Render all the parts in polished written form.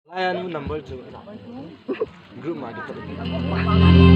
Layan mo number 2. Group ma di pala.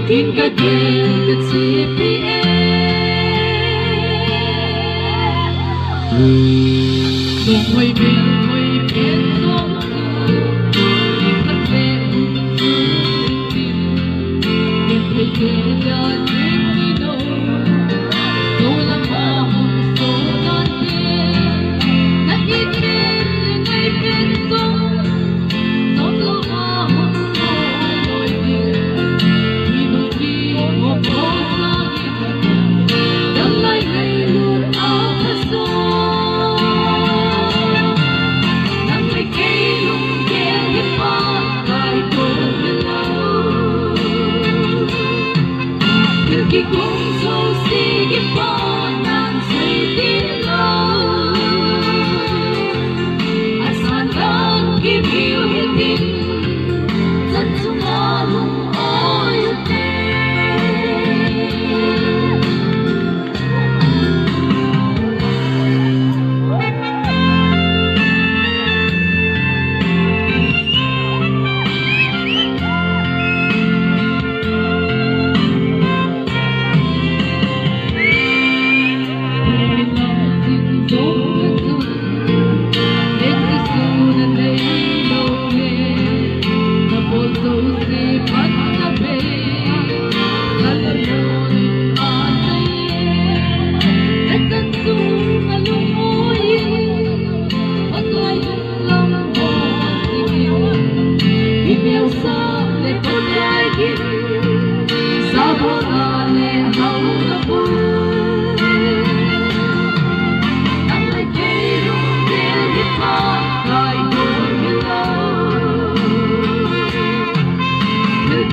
Kinh ca kê cực CPA Cùng quay bên quay bên xuống Tất lệ hùng xuống tim Đừng thấy kê ra trên đi đâu Số là hoa hồng số non tiên Đã nhìn trên là ngay bên xuống Số là hoa hồng số nổi tiếng Khi cũng sâu xí cái bỏ nàng xây tiếng lâu Asan lang kim yêu hiệt tình Rất sung hoa lung ôi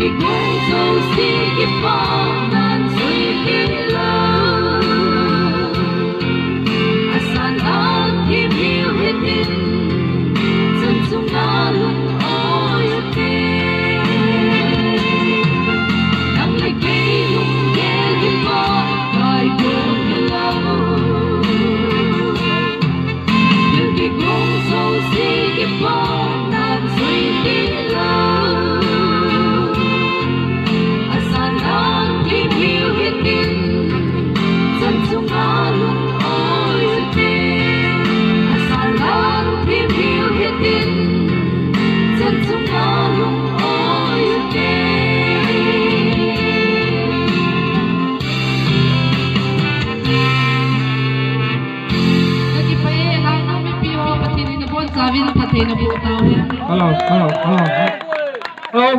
Khi cũng sâu xí cái bỏ nàng xây tiếng lâu Asan lang kim yêu hiệt tình Dân sung na lung ôi kê Nắng lại cây lung ghé cái bỏ Bài buồn như lâu Nhưng khi cũng sâu xí cái bỏ nàng xây tiếng lâu Sabi ng patay na buo tao yan. Hello.